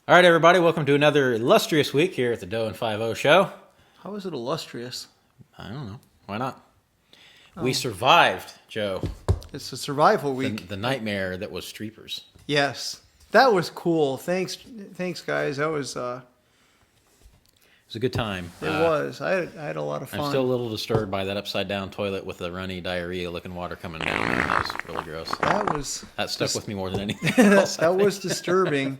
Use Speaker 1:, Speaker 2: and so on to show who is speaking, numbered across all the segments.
Speaker 1: All right, everybody, welcome to another illustrious week here at the Doe and 5-0 show.
Speaker 2: How is it illustrious?
Speaker 1: I don't know. Why not?
Speaker 2: Oh.
Speaker 1: We survived, Joe,
Speaker 2: It's a survival week.
Speaker 1: the nightmare that was Streepers.
Speaker 2: Yes. That was cool. Thanks guys. That was
Speaker 1: It was a good time.
Speaker 2: it was. I had a lot of fun.
Speaker 1: I'm still a little disturbed by that upside-down toilet with the runny, diarrhea-looking water coming down. That was really gross. That stuck with me more than anything else.
Speaker 2: That was disturbing.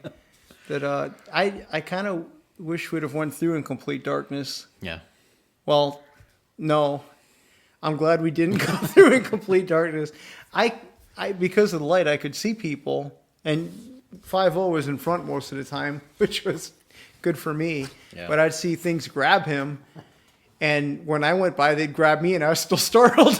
Speaker 2: That I kind of wish we'd have went through in complete darkness.
Speaker 1: Yeah.
Speaker 2: Well, no. I'm glad we didn't go through in complete darkness. I because of the light I could see people, and 5-0 was in front most of the time, which was good for me.
Speaker 1: Yeah.
Speaker 2: But I'd see things grab him, and when I went by, they'd grab me, and I was still startled.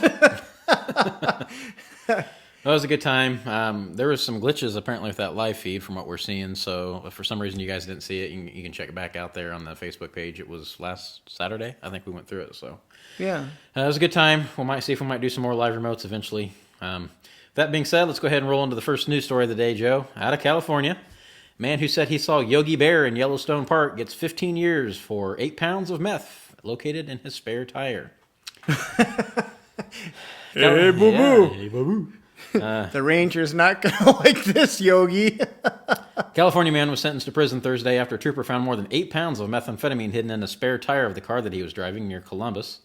Speaker 1: That was a good time. There was some glitches apparently with that live feed from what we're seeing. So if for some reason you guys didn't see it, you can check it back out there on the Facebook page. It was last Saturday. I think we went through it. So
Speaker 2: Yeah.
Speaker 1: it was a good time. We might see if we might do some more live remotes eventually. That being said, let's go ahead and roll into the first news story of the day, Joe. Out of California, man who said he saw Yogi Bear in Yellowstone Park gets 15 years for 8 pounds of meth located in his spare tire.
Speaker 2: Hey, boo-boo.
Speaker 1: Hey, boo-boo.
Speaker 2: The ranger's not going to like this, Yogi.
Speaker 1: California man was sentenced to prison Thursday after a trooper found more than 8 pounds of methamphetamine hidden in a spare tire of the car that he was driving near Columbus.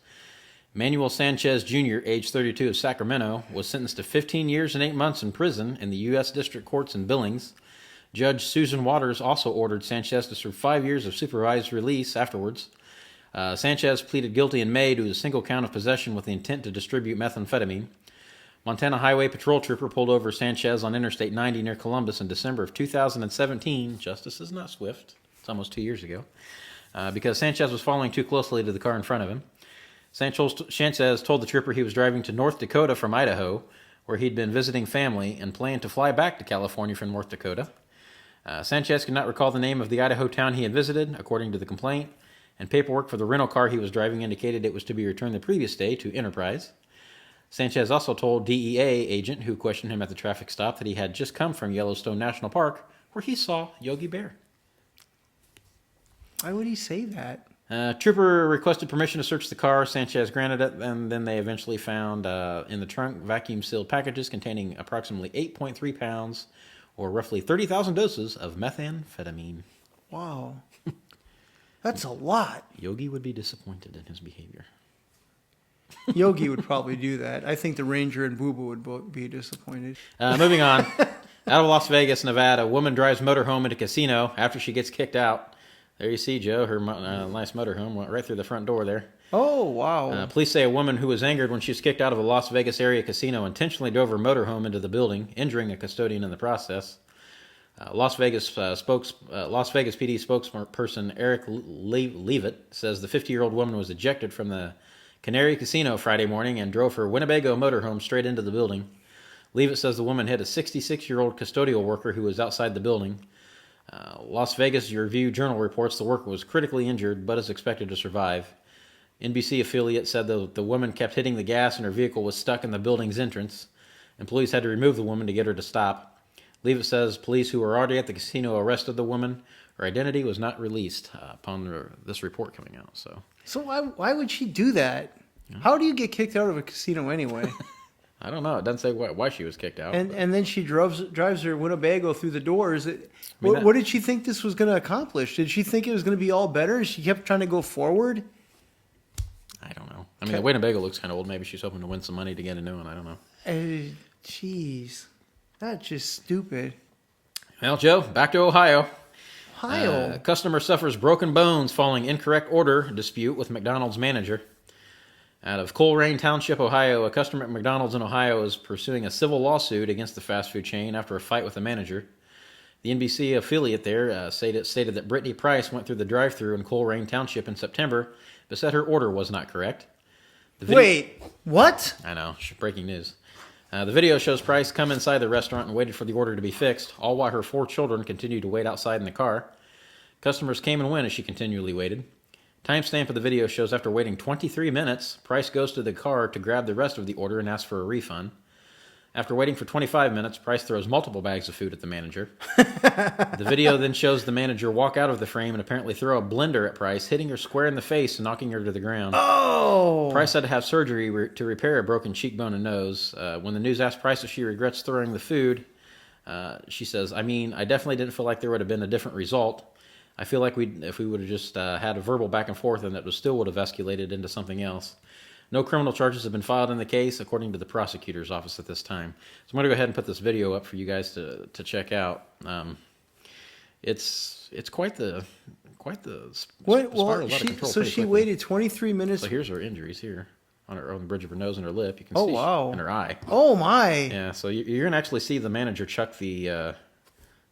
Speaker 1: Manuel Sanchez Jr., age 32 of Sacramento, was sentenced to 15 years and 8 months in prison in the U.S. District Courts in Billings. Judge Susan Waters also ordered Sanchez to serve 5 years of supervised release afterwards. Sanchez pleaded guilty in May to a single count of possession with the intent to distribute methamphetamine. Montana Highway Patrol trooper pulled over Sanchez on Interstate 90 near Columbus in December of 2017. Justice is not swift. It's almost 2 years ago. Because Sanchez was following too closely to the car in front of him. Sanchez told the trooper he was driving to North Dakota from Idaho, where he'd been visiting family and planned to fly back to California from North Dakota. Sanchez could not recall the name of the Idaho town he had visited, according to the complaint, and paperwork for the rental car he was driving indicated it was to be returned the previous day to Enterprise. Sanchez also told DEA agent who questioned him at the traffic stop that he had just come from Yellowstone National Park, where he saw Yogi Bear.
Speaker 2: Why would he say that?
Speaker 1: Trooper requested permission to search the car. Sanchez granted it, and then they eventually found in the trunk vacuum-sealed packages containing approximately 8.3 pounds, or roughly 30,000 doses of methamphetamine.
Speaker 2: Wow. That's a lot.
Speaker 1: Yogi would be disappointed in his behavior.
Speaker 2: Yogi would probably do that. I think the ranger and Boo Boo would both be disappointed.
Speaker 1: Moving on. Out of Las Vegas, Nevada, a woman drives motorhome into a casino after she gets kicked out. There you see, Joe. Her nice motorhome went right through the front door there.
Speaker 2: Oh, wow.
Speaker 1: Police say a woman who was angered when she was kicked out of a Las Vegas area casino intentionally drove her motorhome into the building, injuring a custodian in the process. Las Vegas PD spokesperson Eric Leavitt says the 50-year-old woman was ejected from the Canary Casino Friday morning and drove her Winnebago motorhome straight into the building. Leavitt says the woman hit a 66-year-old custodial worker who was outside the building. Las Vegas Review-Journal reports the worker was critically injured but is expected to survive. NBC affiliate said the woman kept hitting the gas and her vehicle was stuck in the building's entrance, and police had to remove the woman to get her to stop. Leavitt says police who were already at the casino arrested the woman. Her identity was not released upon this report coming out.
Speaker 2: So why would she do that? How do you get kicked out of a casino anyway?
Speaker 1: I don't know. It doesn't say why she was kicked out.
Speaker 2: And then she drives her Winnebago through the doors.
Speaker 1: mean,
Speaker 2: What did she think this was going to accomplish? Did she think it was going to be all better? She kept trying to go forward?
Speaker 1: I don't know. I mean, the Winnebago looks kind of old. Maybe she's hoping to win some money to get a new one. I don't know.
Speaker 2: Jeez. That's just stupid.
Speaker 1: Well, Joe, back to Ohio.
Speaker 2: Ohio?
Speaker 1: Customer suffers broken bones following incorrect order dispute with McDonald's manager. Out of Coleraine Township, Ohio, a customer at McDonald's in Ohio is pursuing a civil lawsuit against the fast food chain after a fight with the manager. The NBC affiliate there stated that Brittany Price went through the drive-thru in Coleraine Township in September, but said her order was not correct.
Speaker 2: Wait, what?
Speaker 1: I know, breaking news. The video shows Price come inside the restaurant and waited for the order to be fixed, all while her 4 children continued to wait outside in the car. Customers came and went as she continually waited. Timestamp of the video shows after waiting 23 minutes, Price goes to the car to grab the rest of the order and asks for a refund. After waiting for 25 minutes, Price throws multiple bags of food at the manager. The video then shows the manager walk out of the frame and apparently throw a blender at Price, hitting her square in the face and knocking her to the ground.
Speaker 2: Oh!
Speaker 1: Price had to have surgery to repair a broken cheekbone and nose. When the news asked Price if she regrets throwing the food, she says, I definitely didn't feel like there would have been a different result. I feel like if we would have just had a verbal back and forth, and it still would have escalated into something else. No criminal charges have been filed in the case, according to the prosecutor's office at this time. So I'm going to go ahead and put this video up for you guys to check out. It's quite the
Speaker 2: so she waited 23 minutes.
Speaker 1: So here's her injuries here on the bridge of her nose and her lip. You can
Speaker 2: see.
Speaker 1: Oh
Speaker 2: wow!
Speaker 1: And her eye.
Speaker 2: Oh my!
Speaker 1: Yeah. So you're going to actually see the manager chuck the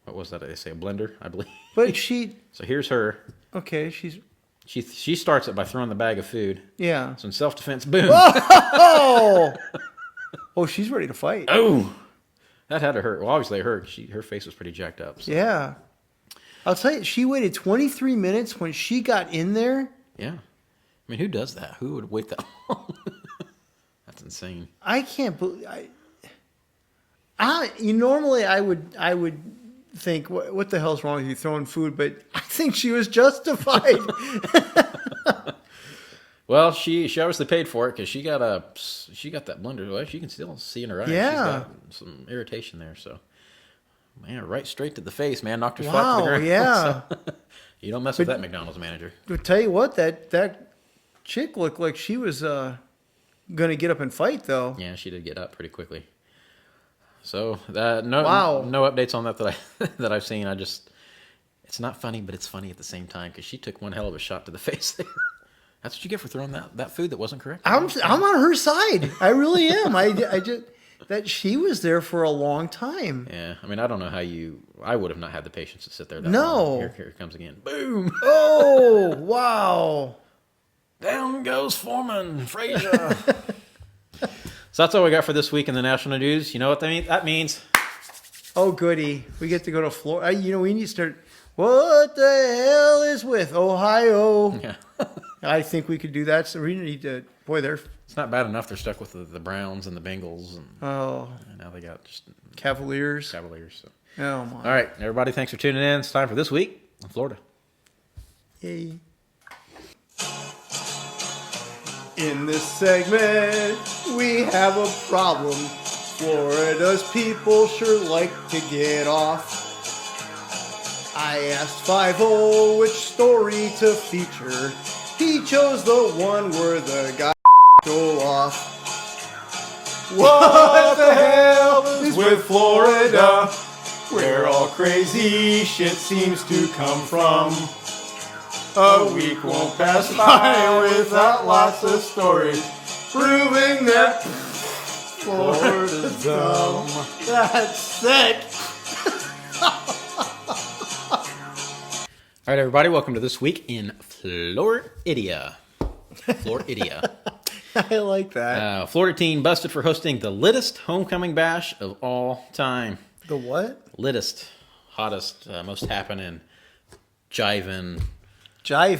Speaker 1: what was that? They say a blender, I believe.
Speaker 2: But she.
Speaker 1: So here's her.
Speaker 2: Okay,
Speaker 1: She starts it by throwing the bag of food.
Speaker 2: Yeah.
Speaker 1: So in self-defense, boom.
Speaker 2: Oh! Oh, she's ready to fight.
Speaker 1: Oh! That had to hurt. Well, obviously it hurt. Her face was pretty jacked up. So.
Speaker 2: Yeah. I'll tell you, she waited 23 minutes when she got in there.
Speaker 1: Yeah. I mean, who does that? Who would wait that long? That's insane.
Speaker 2: I can't believe... normally I would think, what the hell's wrong with you throwing food? But I think she was justified.
Speaker 1: Well, she obviously paid for it because she got that blender. Well, you can still see in her eyes.
Speaker 2: Yeah.
Speaker 1: She's got some irritation there. So, man, right straight to the face, man. Knocked her flat to the ground.
Speaker 2: Yeah.
Speaker 1: So, you don't mess with that McDonald's manager.
Speaker 2: To tell you what, that chick looked like she was going to get up and fight, though.
Speaker 1: Yeah, she did get up pretty quickly. So no updates on that that I've seen. It's not funny, but it's funny at the same time because she took one hell of a shot to the face there. That's what you get for throwing that food that wasn't correct.
Speaker 2: I'm on her side. I really am. I just that she was there for a long time.
Speaker 1: Yeah, I mean, I don't know how I would have not had the patience to sit there that
Speaker 2: No.
Speaker 1: long. Here it comes again. Boom.
Speaker 2: Oh, wow.
Speaker 1: Down goes Foreman Frazier. So that's all we got for this week in the national news. You know what that means?
Speaker 2: Oh, goody. We get to go to Florida. We need to start. What the hell is with Ohio?
Speaker 1: Yeah.
Speaker 2: I think we could do that. So we need to. Boy,
Speaker 1: it's not bad enough they're stuck with the Browns and the Bengals. And now they got just
Speaker 2: Cavaliers.
Speaker 1: So.
Speaker 2: Oh, my.
Speaker 1: All right, everybody, thanks for tuning in. It's time for This Week in Florida.
Speaker 2: Yay. In this segment, we have a problem. Florida's people sure like to get off. I asked 5-0 which story to feature. He chose the one where the guy go off. What the hell is with Florida? Where all crazy shit seems to come from. A week won't pass by without lots of stories proving that Florida's dumb. That's sick.
Speaker 1: All right, everybody, welcome to This Week in Floridia.
Speaker 2: I like that.
Speaker 1: Florida teen busted for hosting the littest homecoming bash of all time.
Speaker 2: The what?
Speaker 1: Littest, hottest, most happening, jiving.
Speaker 2: I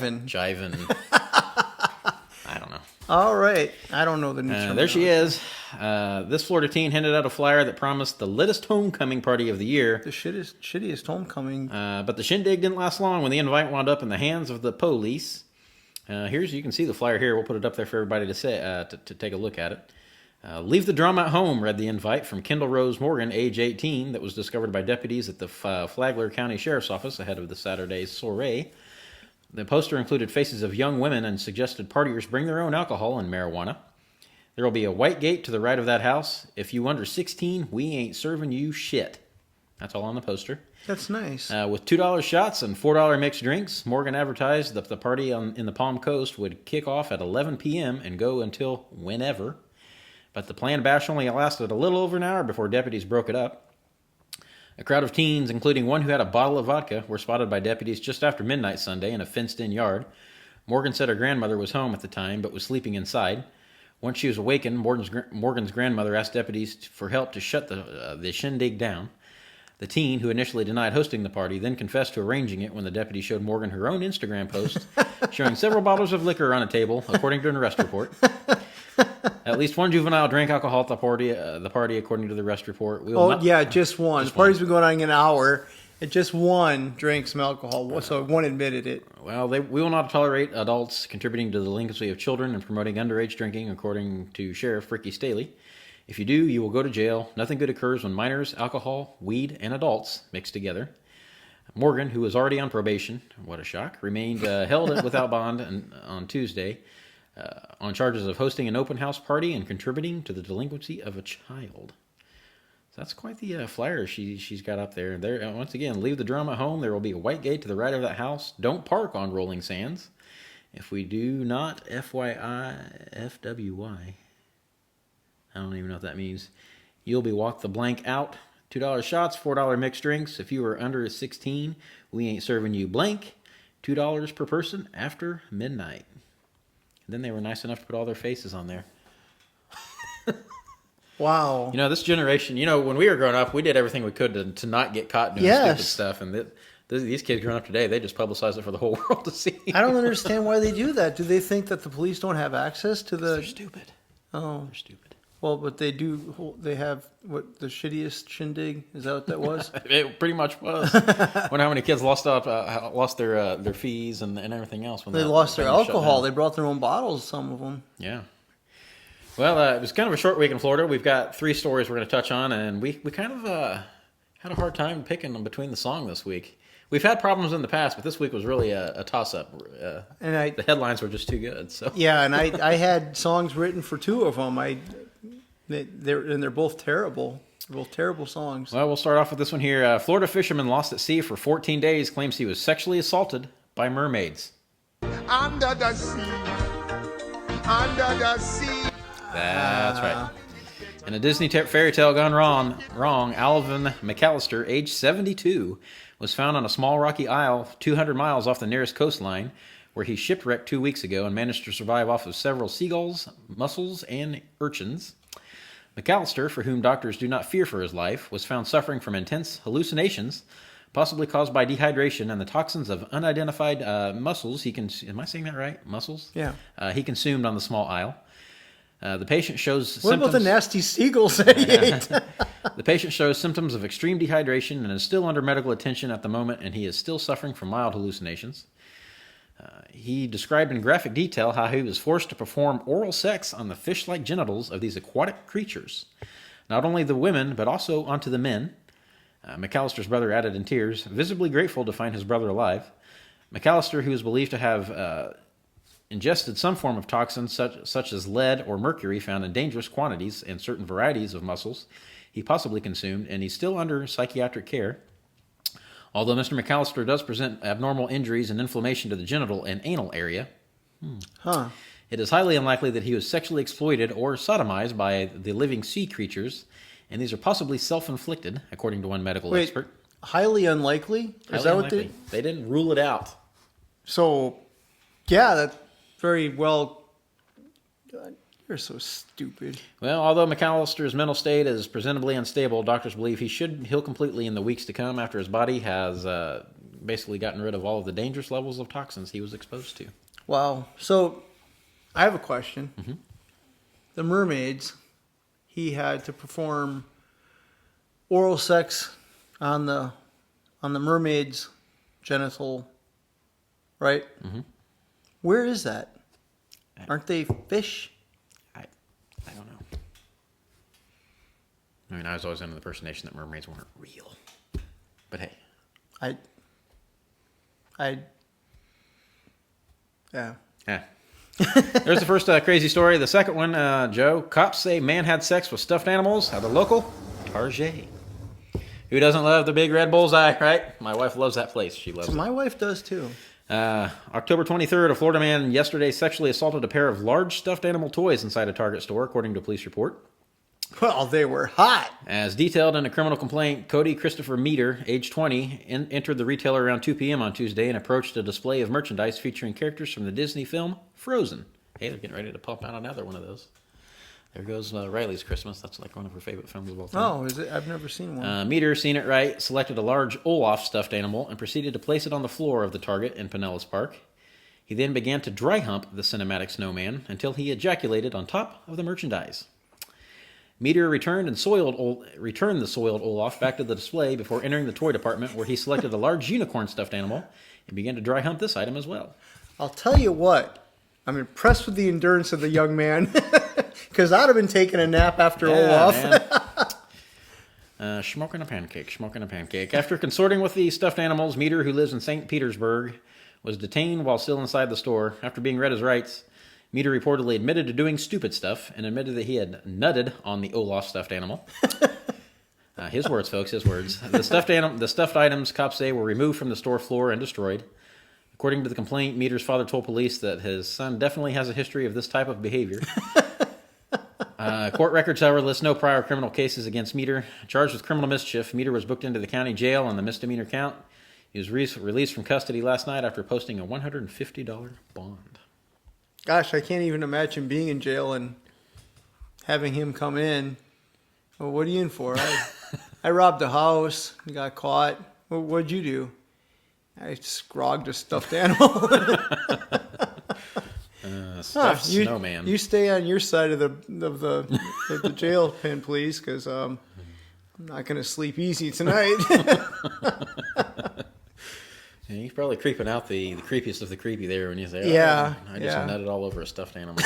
Speaker 1: don't know.
Speaker 2: All right. I don't know the new term.
Speaker 1: There she is. This Florida teen handed out a flyer that promised the littest homecoming party of the year.
Speaker 2: The shittiest homecoming.
Speaker 1: But the shindig didn't last long when the invite wound up in the hands of the police. You can see the flyer here. We'll put it up there for everybody to take a look at it. Leave the drama at home, read the invite from Kendall Rose Morgan, age 18, that was discovered by deputies at the Flagler County Sheriff's Office ahead of the Saturday's soiree. The poster included faces of young women and suggested partiers bring their own alcohol and marijuana. There will be a white gate to the right of that house. If you under 16, we ain't serving you shit. That's all on the poster.
Speaker 2: That's nice.
Speaker 1: With $2 shots and $4 mixed drinks, Morgan advertised that the party in the Palm Coast would kick off at 11 p.m. and go until whenever. But the planned bash only lasted a little over an hour before deputies broke it up. A crowd of teens, including one who had a bottle of vodka, were spotted by deputies just after midnight Sunday in a fenced-in yard. Morgan said her grandmother was home at the time, but was sleeping inside. Once she was awakened, Morgan's grandmother asked deputies for help to shut the shindig down. The teen, who initially denied hosting the party, then confessed to arranging it when the deputy showed Morgan her own Instagram post showing several bottles of liquor on a table, according to an arrest report. At least one juvenile drank alcohol at the party, according to the arrest report. We will not-
Speaker 2: just one.
Speaker 1: Just
Speaker 2: The party's
Speaker 1: one.
Speaker 2: been going on an hour. And just one drank some alcohol, so one admitted it.
Speaker 1: Well, we will not tolerate adults contributing to the delinquency of children and promoting underage drinking, according to Sheriff Ricky Staley. If you do, you will go to jail. Nothing good occurs when minors, alcohol, weed, and adults mix together. Morgan, who was already on probation, what a shock, remained held without bond on Tuesday on charges of hosting an open house party and contributing to the delinquency of a child. That's quite the flyer she's got up there. There, once again, leave the drum at home. There will be a white gate to the right of that house. Don't park on rolling sands. If we do not, FYI, FWY, I don't even know what that means. You'll be walked the blank out. $2 shots, $4 mixed drinks. If you are under 16, we ain't serving you blank. $2 per person after midnight. And then they were nice enough to put all their faces on there.
Speaker 2: Wow.
Speaker 1: You know, this generation, when we were growing up, we did everything we could to not get caught doing stupid stuff. And these kids growing up today, they just publicize it for the whole world to see.
Speaker 2: I don't understand why they do that. Do they think that the police don't have access to the...
Speaker 1: They're stupid.
Speaker 2: Oh.
Speaker 1: They're stupid.
Speaker 2: Well, but they do... They have, the shittiest shindig? Is that what that was?
Speaker 1: It pretty much was. Wonder how many kids lost their fees and everything else. When
Speaker 2: they lost their alcohol. They brought their own bottles, some of them.
Speaker 1: Yeah. Well, it was kind of a short week in Florida. We've got 3 stories we're going to touch on, and we kind of had a hard time picking them between the song this week. We've had problems in the past, but this week was really a toss-up. The headlines were just too good. So
Speaker 2: yeah, and I had songs written for 2 of them. They're both terrible. They're both terrible songs.
Speaker 1: Well, we'll start off with this one here. Florida fisherman lost at sea for 14 days claims he was sexually assaulted by mermaids.
Speaker 3: Under the sea. Under the sea.
Speaker 1: That's right. In a Disney fairy tale gone wrong, Alvin McAllister, age 72, was found on a small rocky isle 200 miles off the nearest coastline, where he shipwrecked 2 weeks ago and managed to survive off of several seagulls, mussels, and urchins. McAllister, for whom doctors do not fear for his life, was found suffering from intense hallucinations, possibly caused by dehydration and the toxins of unidentified mussels. Am I saying that right? Mussels?
Speaker 2: Yeah.
Speaker 1: He consumed on the small isle. The patient shows
Speaker 2: What
Speaker 1: symptoms...
Speaker 2: about the nasty seagulls that he ate?
Speaker 1: The patient shows symptoms of extreme dehydration and is still under medical attention at the moment, and he is still suffering from mild hallucinations. He described in graphic detail how he was forced to perform oral sex on the fish-like genitals of these aquatic creatures. Not only the women, but also onto the men. McAllister's brother added in tears, visibly grateful to find his brother alive. McAllister, who is believed to have ingested some form of toxin such as lead or mercury found in dangerous quantities in certain varieties of mussels he possibly consumed, and he's still under psychiatric care. Although Mr. McAllister does present abnormal injuries and inflammation to the genital and anal area, it is highly unlikely that he was sexually exploited or sodomized by the living sea creatures, and these are possibly self-inflicted, according to one medical expert.
Speaker 2: Highly unlikely? Is that what
Speaker 1: they didn't rule it out?
Speaker 2: So, yeah, that's very well... You're so stupid.
Speaker 1: Well, although McAllister's mental state is presentibly unstable, doctors believe he should heal completely in the weeks to come after his body has basically gotten rid of all of the dangerous levels of toxins he was exposed to.
Speaker 2: Wow. So, I have a question.
Speaker 1: Mm-hmm.
Speaker 2: The mermaids, he had to perform oral sex on the mermaid's genital, right?
Speaker 1: Mm-hmm.
Speaker 2: Where is that? Aren't they fish?
Speaker 1: I don't know. I mean, I was always under the impersonation that mermaids weren't real. But hey.
Speaker 2: Yeah.
Speaker 1: There's the first crazy story. The second one, Joe, cops say man had sex with stuffed animals at a local Target. Who doesn't love the big red bullseye, right? My wife loves that place. She loves it.
Speaker 2: My wife does too.
Speaker 1: October 23rd, a Florida man yesterday sexually assaulted a pair of large stuffed animal toys inside a Target store, according to a police report.
Speaker 2: Well, they were hot.
Speaker 1: As detailed in a criminal complaint, Cody Christopher Meter, age 20, entered the retailer around 2 p.m. on Tuesday and approached a display of merchandise featuring characters from the Disney film Frozen. Hey, they're getting ready to pump out another one of those. There goes Riley's Christmas. That's like one of her favorite films of all time.
Speaker 2: Oh, is it? I've never seen one.
Speaker 1: Meter, seen it right, selected a large Olaf stuffed animal and proceeded to place it on the floor of the Target in Pinellas Park. He then began to dry hump the cinematic snowman until he ejaculated on top of the merchandise. Meter returned the soiled Olaf back to the display before entering the toy department, where he selected a large unicorn stuffed animal and began to dry hump this item as well.
Speaker 2: I'll tell you what, I'm impressed with the endurance of the young man, because I'd have been taking a nap after Olaf.
Speaker 1: Smoking a pancake. After consorting with the stuffed animals, Meter, who lives in St. Petersburg, was detained while still inside the store. After being read his rights, Meter reportedly admitted to doing stupid stuff and admitted that he had nutted on the Olaf stuffed animal. His words, folks, his words. The stuffed items, cops say, were removed from the store floor and destroyed. According to the complaint, Meter's father told police that his son definitely has a history of this type of behavior. Court records, however, list no prior criminal cases against Meter. Charged with criminal mischief, Meter was booked into the county jail on the misdemeanor count. He was released from custody last night after posting a $150 bond.
Speaker 2: Gosh, I can't even imagine being in jail and having him come in. Well, what are you in for? I robbed a house, got caught. Well, what'd you do? I scrogged a stuffed animal.
Speaker 1: Stuffed snowman.
Speaker 2: You stay on your side of the jail pen, please, because I'm not going to sleep easy tonight.
Speaker 1: Yeah, he's probably creeping out the creepiest of the creepy there when you say, I just nutted all over a stuffed animal.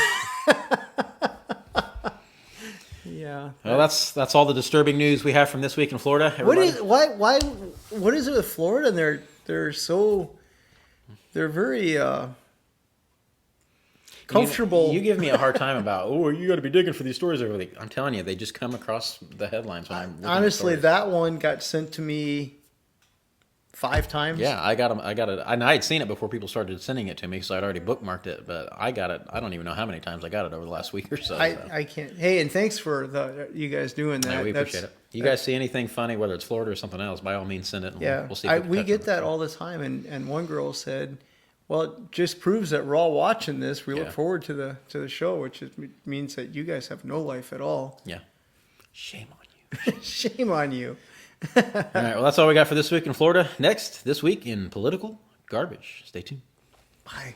Speaker 2: Yeah.
Speaker 1: Well, that's all the disturbing news we have from this week in Florida. Everybody.
Speaker 2: What is it with Florida? And they're very comfortable.
Speaker 1: You give me a hard time about, you got to be digging for these stories every week. I'm telling you, they just come across the headlines when I'm
Speaker 2: honestly, that one got sent to me 5 times.
Speaker 1: Yeah, I got it. And I had seen it before people started sending it to me, so I'd already bookmarked it. But I got it. I don't even know how many times I got it over the last week or so.
Speaker 2: I can't. Hey, and thanks for you guys doing that.
Speaker 1: Yeah, we appreciate it. You guys see anything funny, whether it's Florida or something else, by all means send it. And we'll see.
Speaker 2: We get that all the time. And one girl said, "Well, it just proves that we're all watching this. We look forward to the show, which means that you guys have no life at all."
Speaker 1: Yeah. Shame on you.
Speaker 2: Shame on you.
Speaker 1: All right, well, that's all we got for this week in Florida. Next, this week in political garbage. Stay tuned.
Speaker 2: Bye.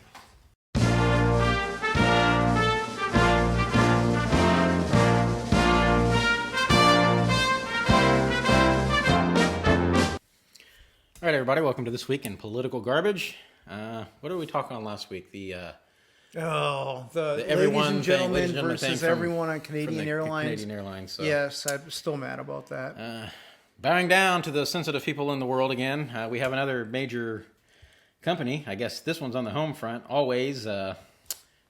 Speaker 1: All right, everybody, welcome to this week in political garbage. What did we talk on last week? The
Speaker 2: ladies and gentlemen versus everyone on Canadian Airlines.
Speaker 1: Canadian Airlines. So.
Speaker 2: Yes, I'm still mad about that.
Speaker 1: Bowing down to the sensitive people in the world again, we have another major company. I guess this one's on the home front. Always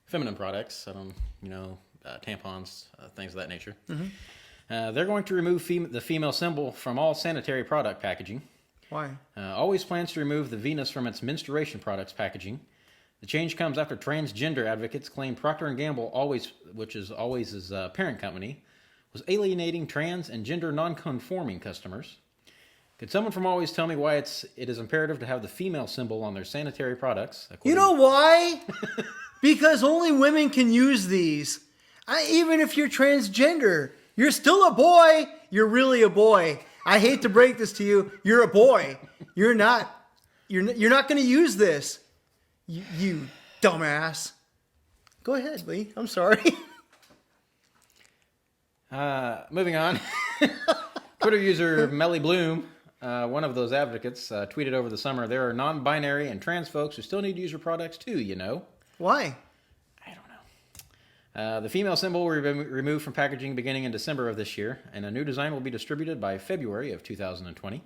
Speaker 1: feminine products. Tampons, things of that nature. Mm-hmm. They're going to remove the female symbol from all sanitary product packaging.
Speaker 2: Why?
Speaker 1: Always plans to remove the Venus from its menstruation products packaging. The change comes after transgender advocates claim Procter & Gamble, which is Always' parent company, was alienating trans and gender non-conforming customers. Could someone from Always tell me why it is imperative to have the female symbol on their sanitary products?
Speaker 2: You know why? Because only women can use these. Even if you're transgender, you're still a boy. You're really a boy. I hate to break this to you. You're a boy. You're not going to use this. You dumbass. Go ahead, Lee. I'm sorry.
Speaker 1: Moving on. Twitter user Melly Bloom, one of those advocates, tweeted over the summer, "There are non-binary and trans folks who still need to use your products too, you know."
Speaker 2: Why?
Speaker 1: I don't know. The female symbol will be removed from packaging beginning in December of this year, and a new design will be distributed by February of 2020.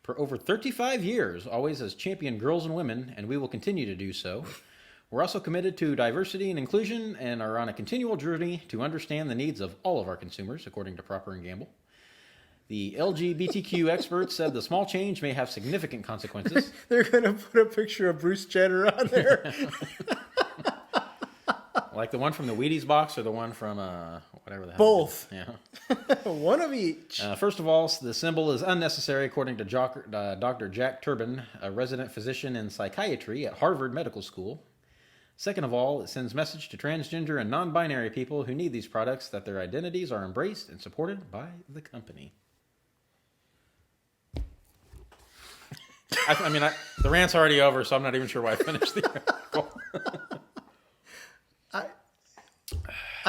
Speaker 1: For over 35 years, Always has championed girls and women, and we will continue to do so. We're also committed to diversity and inclusion and are on a continual journey to understand the needs of all of our consumers, according to Procter & Gamble. The LGBTQ experts said the small change may have significant consequences.
Speaker 2: They're going to put a picture of Bruce Jenner on there.
Speaker 1: Like the one from the Wheaties box or the one from whatever the hell.
Speaker 2: Both.
Speaker 1: Yeah.
Speaker 2: One of each.
Speaker 1: First of all, the symbol is unnecessary, according to Dr. Jack Turbin, a resident physician in psychiatry at Harvard Medical School. Second of all, it sends message to transgender and non-binary people who need these products that their identities are embraced and supported by the company. The rant's already over, so I'm not even sure why I finished the article.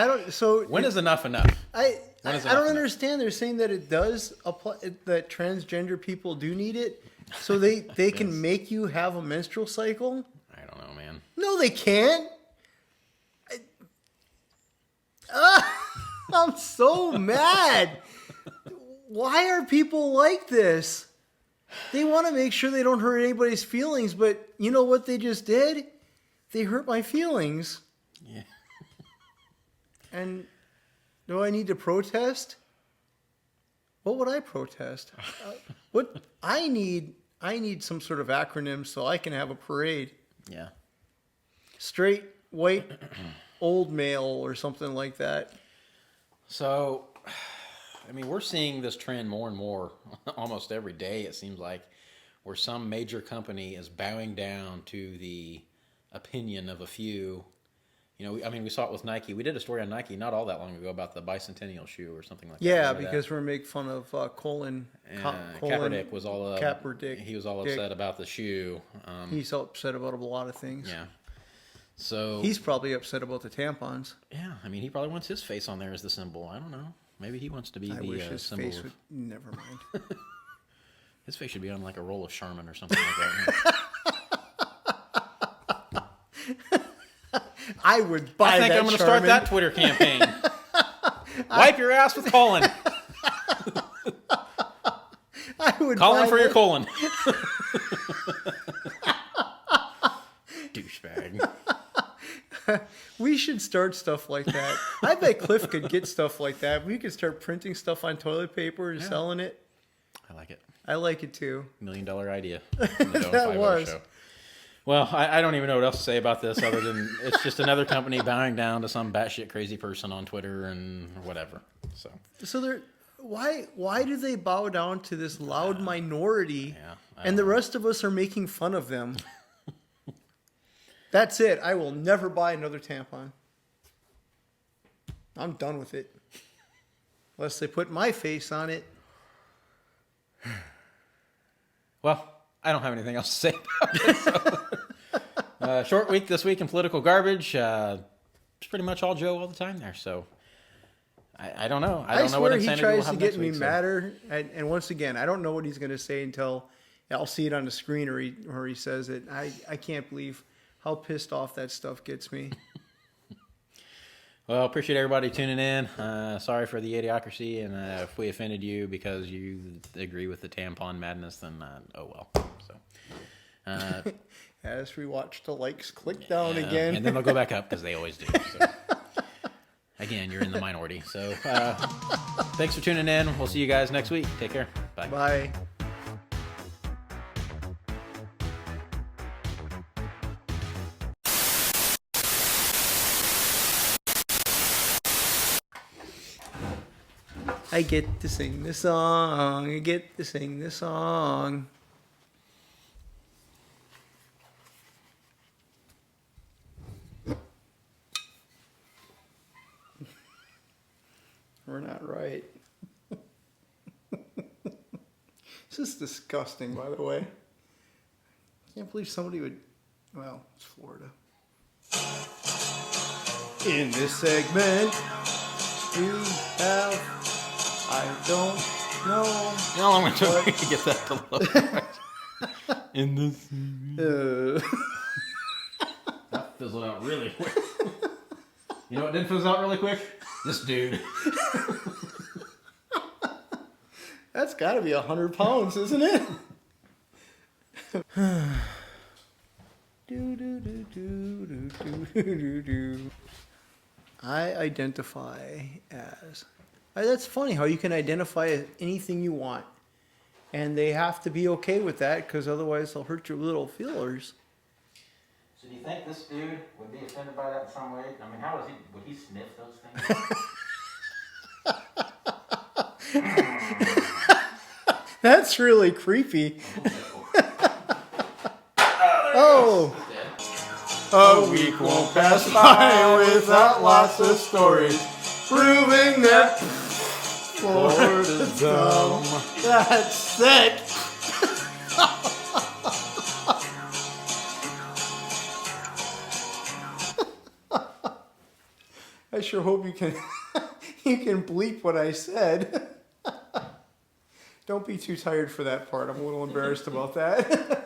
Speaker 2: I don't. So
Speaker 1: When is enough enough?
Speaker 2: I
Speaker 1: When is
Speaker 2: I don't
Speaker 1: enough?
Speaker 2: understand. They're saying that it does apply. That transgender people do need it, so they can
Speaker 1: Yes.
Speaker 2: make you have a menstrual cycle.
Speaker 1: I don't know, man.
Speaker 2: No, they can't. I'm so mad. Why are people like this? They want to make sure they don't hurt anybody's feelings, but you know what they just did? They hurt my feelings.
Speaker 1: Yeah.
Speaker 2: And do I need to protest? What would I protest? What I need some sort of acronym so I can have a parade.
Speaker 1: Yeah.
Speaker 2: Straight white old male or something like that.
Speaker 1: So, I mean, we're seeing this trend more and more almost every day, it seems like, where some major company is bowing down to the opinion of a few. You know, I mean, we saw it with Nike. We did a story on Nike not all that long ago about the bicentennial shoe or something like that.
Speaker 2: Yeah,
Speaker 1: Remember
Speaker 2: because we're making fun of
Speaker 1: Kaepernick was all
Speaker 2: Kaepernick.
Speaker 1: he was all upset about the shoe.
Speaker 2: He's upset about a lot of things.
Speaker 1: Yeah. So
Speaker 2: He's probably upset about the tampons.
Speaker 1: yeah, I mean, he probably wants his face on there as the symbol. I don't know. Maybe he wants to be
Speaker 2: I
Speaker 1: the
Speaker 2: wish his
Speaker 1: symbol.
Speaker 2: face would. Never mind.
Speaker 1: His face should be on like a roll of Charmin or something like that.
Speaker 2: I would buy
Speaker 1: I think
Speaker 2: that
Speaker 1: I'm going to
Speaker 2: Charmin.
Speaker 1: start that Twitter campaign. Wipe your ass with colon.
Speaker 2: I would
Speaker 1: Colon
Speaker 2: buy
Speaker 1: for your
Speaker 2: that.
Speaker 1: colon. Douchebag.
Speaker 2: We should start stuff like that. I bet Cliff could get stuff like that. We could start printing stuff on toilet paper and selling it.
Speaker 1: I like it.
Speaker 2: I like it too.
Speaker 1: $1 million idea. On the Doe
Speaker 2: That
Speaker 1: 5
Speaker 2: was.
Speaker 1: Show. Well, I don't even know what else to say about this other than it's just another company bowing down to some batshit crazy person on Twitter and whatever. So
Speaker 2: they're why do they bow down to this loud minority
Speaker 1: yeah,
Speaker 2: and the rest of us are making fun of them? That's it. I will never buy another tampon. I'm done with it. Unless they put my face on it.
Speaker 1: well, I don't have anything else to say about it. So. Short week this week in political garbage. It's pretty much all Joe all the time there. So I don't know. I don't know what
Speaker 2: swear
Speaker 1: insanity
Speaker 2: he
Speaker 1: will
Speaker 2: tries
Speaker 1: have
Speaker 2: to
Speaker 1: next
Speaker 2: get me
Speaker 1: week, so.
Speaker 2: madder. And once again, I don't know what he's going to say until I'll see it on the screen or he says it. I can't believe how pissed off that stuff gets me.
Speaker 1: Well, appreciate everybody tuning in. Sorry for the idiocracy, and if we offended you because you agree with the tampon madness, then oh well. So,
Speaker 2: As we watch the likes click down again.
Speaker 1: and then they'll go back up because they always do. So. Again, you're in the minority. So, thanks for tuning in. We'll see you guys next week. Take care. Bye.
Speaker 2: Bye. I get to sing the song. I get to sing the song. We're not right. This is disgusting, by the way. Can't believe somebody would. Well, it's Florida. In this segment, we have. I don't know.
Speaker 1: How long it took me to get that to load? In this. That fizzled out really quick. You know what did fizzle out really quick? This dude.
Speaker 2: That's got to be 100 pounds, isn't it? I identify as. That's funny how you can identify as anything you want. And they have to be okay with that because otherwise they'll hurt your little feelers.
Speaker 1: So do you think this dude would be offended by that in some way? I mean, would he sniff those things?
Speaker 2: That's really creepy. Oh. A week won't pass by without lots of stories proving that Florida's dumb. That's sick. I sure hope you can you can bleep what I said. Don't be too tired for that part. I'm a little embarrassed about that.